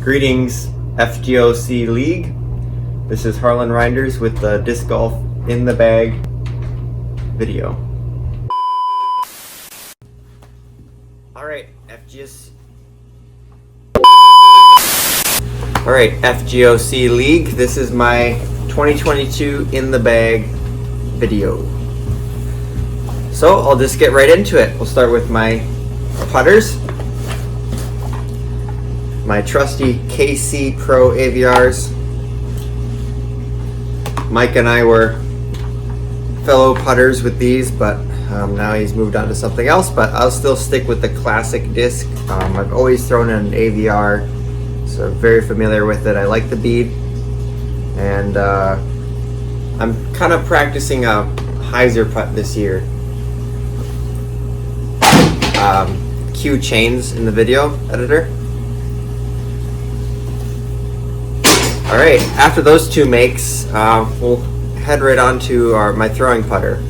Greetings, FGOC League. This is Harlan Reinders with the Disc Golf in the Bag video. Alright, FGOC League. This is my 2022 in the bag video. So I'll just get right into it. We'll start with my putters. My trusty KC Pro AVRs. Mike and I were fellow putters with these, but now he's moved on to something else, but I'll still stick with the classic disc. I've always thrown in an AVR, so I'm very familiar with it. I like the bead, and I'm kind of practicing a hyzer putt this year. Cue chains in the video editor. Alright, after those two makes, we'll head right on to my throwing putter.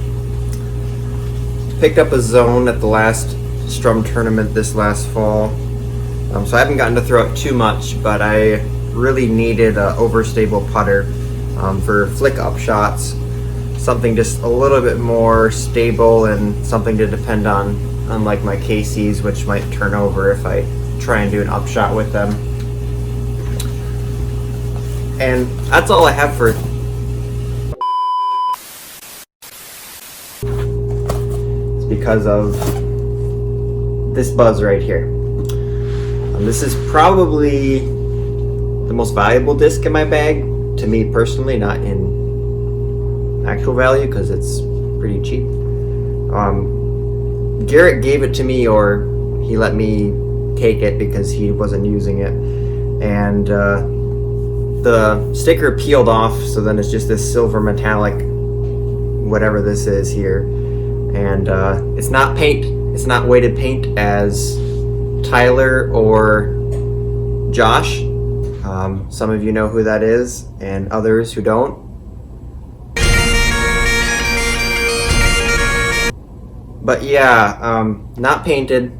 Picked up a zone at the last Strum tournament this last fall, so I haven't gotten to throw it too much, but I really needed an overstable putter for flick up shots, something just a little bit more stable and something to depend on, unlike my KCs, which might turn over if I try and do an upshot with them. And that's all I have for it's because of this buzz right here. This is probably the most valuable disc in my bag to me personally, not in actual value because it's pretty cheap. Garrett gave it to me, or he let me take it because he wasn't using it, and the sticker peeled off, so then it's just this silver metallic whatever this is here, and it's not paint, it's not weighted paint as Tyler or Josh. Some of you know who that is, and others who don't. But yeah, not painted,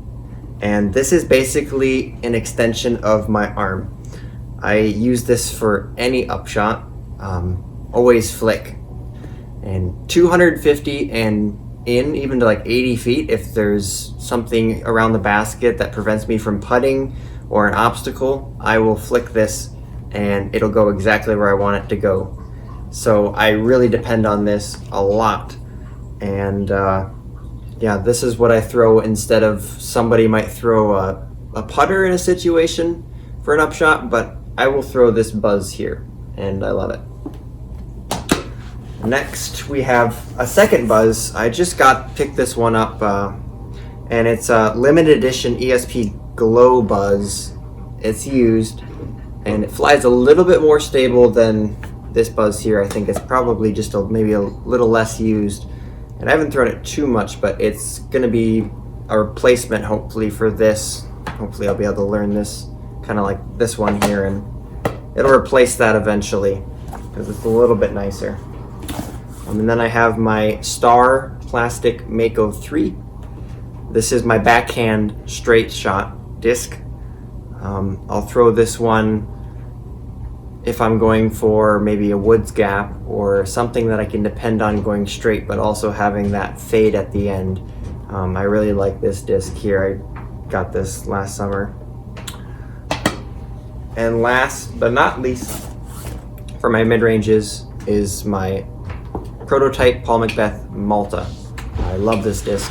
and this is basically an extension of my arm. I use this for any upshot, always flick, and 250 and in, even to like 80 feet, if there's something around the basket that prevents me from putting or an obstacle, I will flick this and it'll go exactly where I want it to go. So I really depend on this a lot, and yeah, this is what I throw instead of somebody might throw a putter in a situation for an upshot, but I will throw this buzz here, and I love it. Next, we have a second buzz. I just picked this one up, and it's a limited edition ESP Glow buzz. It's used, and it flies a little bit more stable than this buzz here. I think it's probably just maybe a little less used, and I haven't thrown it too much, but it's going to be a replacement hopefully for this. Hopefully I'll be able to learn this, kind of like this one here, and it'll replace that eventually because it's a little bit nicer. And then I have my Star Plastic Mako 3. This is my backhand straight shot disc. I'll throw this one if I'm going for maybe a woods gap or something that I can depend on going straight, but also having that fade at the end. I really like this disc here. I got this last summer. And last but not least, for my mid-ranges is my prototype Paul Macbeth Malta. I love this disc.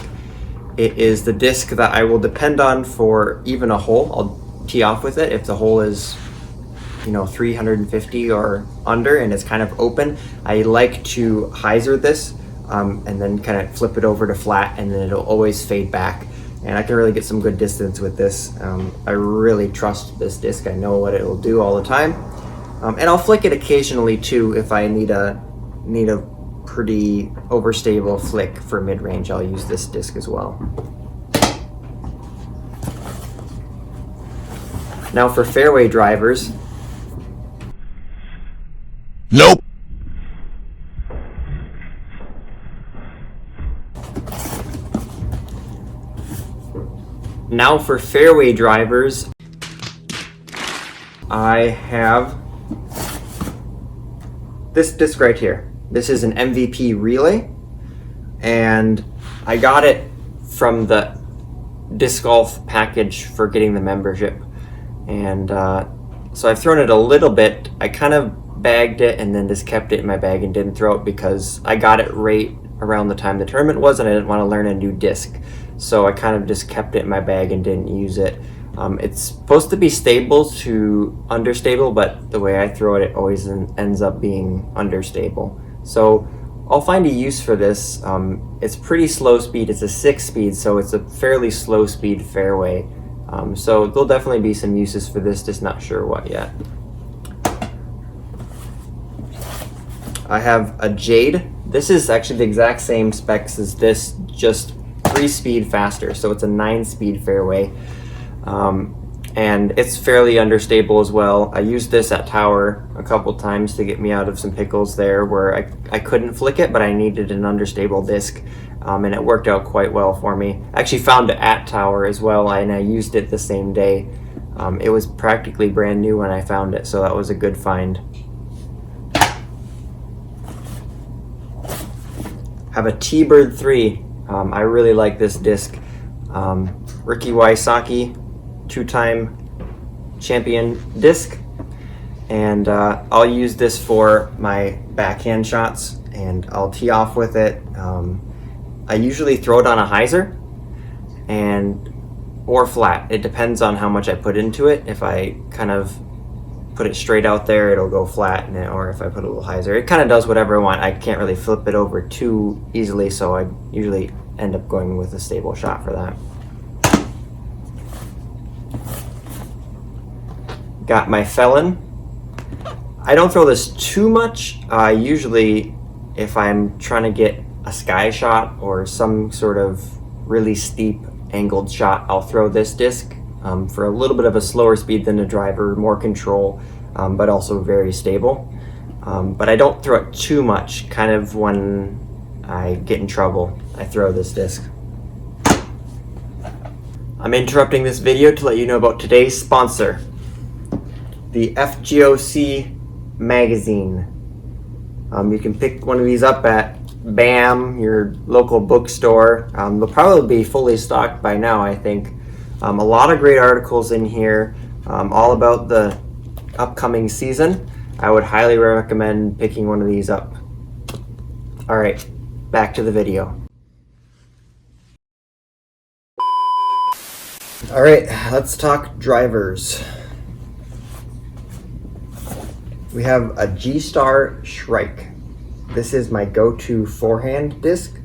It is the disc that I will depend on for even a hole. I'll tee off with it if the hole is, 350 or under and it's kind of open. I like to hyzer this and then kind of flip it over to flat, and then it'll always fade back. And I can really get some good distance with this. I really trust this disc. I know what it will do all the time. And I'll flick it occasionally too if I need a pretty overstable flick for mid-range. I'll use this disc as well. Now for fairway drivers. Nope. Now for fairway drivers, I have this disc right here. This is an MVP relay, and I got it from the disc golf package for getting the membership. And so I've thrown it a little bit. I kind of bagged it and then just kept it in my bag and didn't throw it because I got it right around the time the tournament was, and I didn't want to learn a new disc. So I kind of just kept it in my bag and didn't use it. It's supposed to be stable to understable, but the way I throw it, it always ends up being understable. So I'll find a use for this. It's pretty slow speed. It's a 6-speed, so it's a fairly slow speed fairway. So there'll definitely be some uses for this, just not sure what yet. I have a Jade. This is actually the exact same specs as this, just 3-speed faster. So it's a 9-speed fairway. And it's fairly understable as well. I used this at Tower a couple times to get me out of some pickles there where I couldn't flick it, but I needed an understable disc, and it worked out quite well for me. I actually found it at Tower as well, and I used it the same day. It was practically brand new when I found it, so that was a good find. Have a T-Bird 3. I really like this disc. Ricky Wysocki, 2-time champion disc, and I'll use this for my backhand shots, and I'll tee off with it. I usually throw it on a hyzer or flat. It depends on how much I put into it. If I kind of put it straight out there, it'll go flat, or if I put a little hyzer, it kind of does whatever I want. I can't really flip it over too easily, so I usually end up going with a stable shot for that. Got my Felon. I don't throw this too much. Usually if I'm trying to get a sky shot or some sort of really steep angled shot, I'll throw this disc for a little bit of a slower speed than the driver, more control, but also very stable. But I don't throw it too much. Kind of when I get in trouble, I throw this disc. I'm interrupting this video to let you know about today's sponsor, the FGOC magazine. You can pick one of these up at BAM, your local bookstore. They'll probably be fully stocked by now, I think. A lot of great articles in here, all about the upcoming season. I would highly recommend picking one of these up. All right, back to the video. All right, let's talk drivers. We have a G-Star Shrike. This is my go-to forehand disc.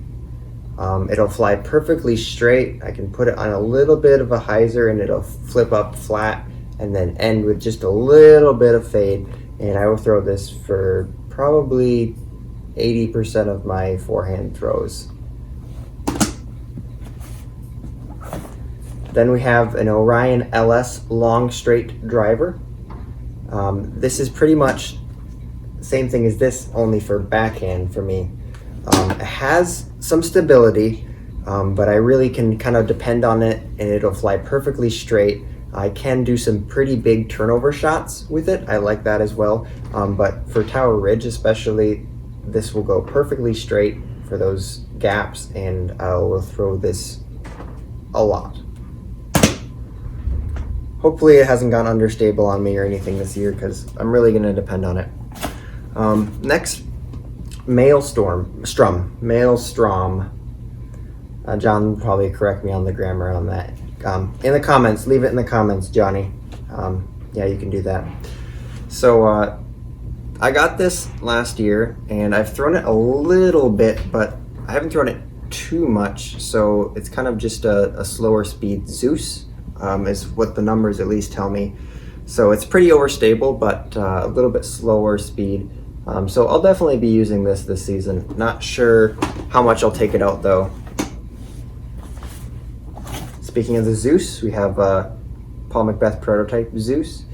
It'll fly perfectly straight. I can put it on a little bit of a hyzer and it'll flip up flat and then end with just a little bit of fade. And I will throw this for probably 80% of my forehand throws. Then we have an Orion LS long straight driver. This is pretty much the same thing as this, only for backhand for me. It has some stability, but I really can kind of depend on it and it'll fly perfectly straight. I can do some pretty big turnover shots with it. I like that as well. But for Tower Ridge especially, this will go perfectly straight for those gaps, and I will throw this a lot. Hopefully it hasn't gone understable on me or anything this year, because I'm really going to depend on it. Next, Maelstrom. John will probably correct me on the grammar on that. In the comments, leave it in the comments, Johnny. Yeah, you can do that. So I got this last year, and I've thrown it a little bit, but I haven't thrown it too much, so it's kind of just a slower speed Zeus. Is what the numbers at least tell me. So it's pretty overstable, but a little bit slower speed. So I'll definitely be using this season. Not sure how much I'll take it out though. Speaking of the Zeus, we have Paul Macbeth prototype Zeus.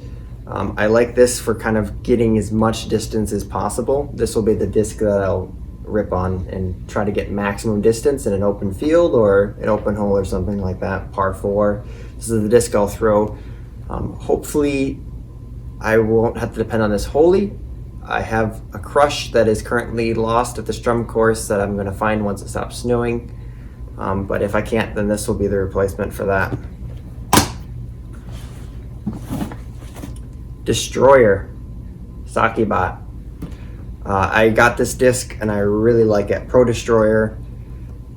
I like this for kind of getting as much distance as possible. This will be the disc that I'll rip on and try to get maximum distance in an open field or an open hole or something like that, par 4. This is the disc I'll throw. Hopefully I won't have to depend on this wholly. I have a crush that is currently lost at the strum course that I'm going to find once it stops snowing. But if I can't, then this will be the replacement for that. Destroyer, Sakibot. I got this disc and I really like it. Pro Destroyer.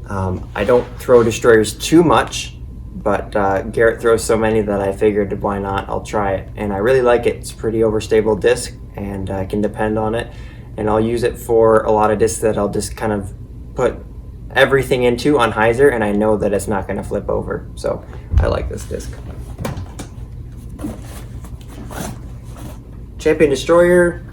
I don't throw Destroyers too much, but Garrett throws so many that I figured why not, I'll try it. And I really like it. It's a pretty overstable disc and I can depend on it. And I'll use it for a lot of discs that I'll just kind of put everything into on hyzer and I know that it's not going to flip over. So I like this disc. Champion Destroyer.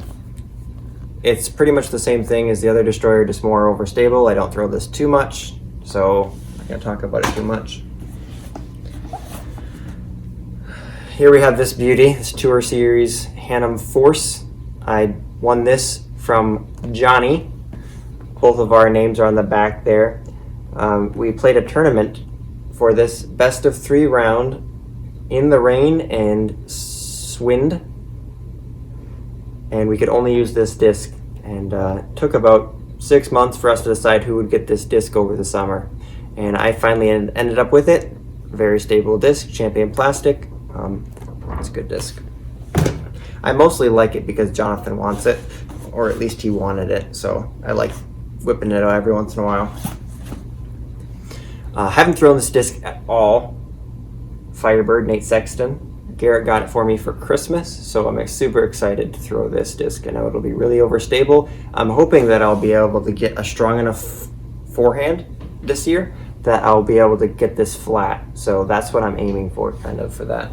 It's pretty much the same thing as the other Destroyer, just more overstable. I don't throw this too much, so I'm not going to talk about it too much. Here we have this beauty, this Tour Series Hannum Force. I won this from Johnny. Both of our names are on the back there. We played a tournament for this best of 3 round in the rain and wind, and we could only use this disc, and took about 6 months for us to decide who would get this disc over the summer, and I finally ended up with it. Very stable disc, Champion plastic. It's a good disc. I mostly like it because Jonathan wants it, or at least he wanted it, so I like whipping it out every once in a while. Haven't thrown this disc at all. Firebird, Nate Sexton. Garrett got it for me for Christmas, so I'm super excited to throw this disc. I know it'll be really overstable. I'm hoping that I'll be able to get a strong enough forehand this year that I'll be able to get this flat. So that's what I'm aiming for, kind of, for that.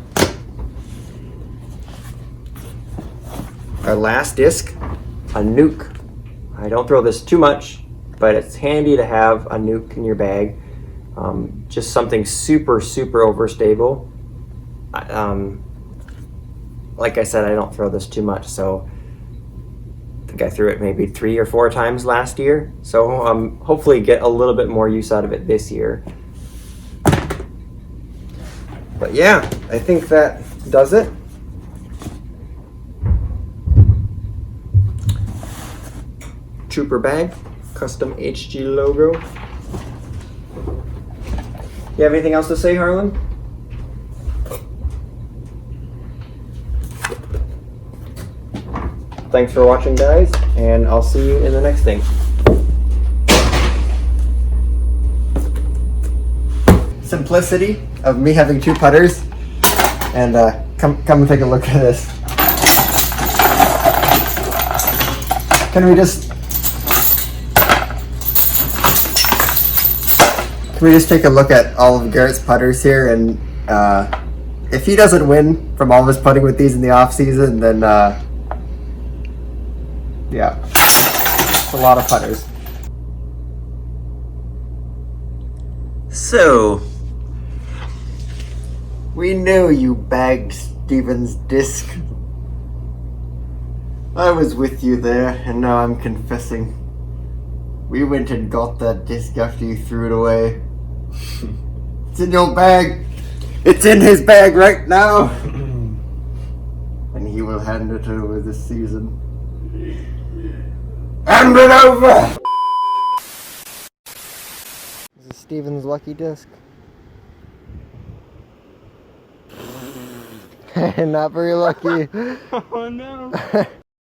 Our last disc, a Nuke. I don't throw this too much, but it's handy to have a Nuke in your bag. Just something super overstable. Like I said, I don't throw this too much, so I think I threw it maybe 3 or 4 times last year. So hopefully get a little bit more use out of it this year. But yeah, I think that does it. Trooper bag, custom HG logo. You have anything else to say, Harlan? Thanks for watching, guys, and I'll see you in the next thing. Simplicity of me having 2 putters, and come and take a look at this. Can we just take a look at all of Garrett's putters here, and if he doesn't win from all of his putting with these in the off season, then yeah, it's a lot of putters. So, we knew you bagged Steven's disc. I was with you there, and now I'm confessing. We went and got that disc after you threw it away. It's in your bag. It's in his bag right now. And he will hand it over this season. Hand it over! This is Steven's lucky disc. Not very lucky. Oh no.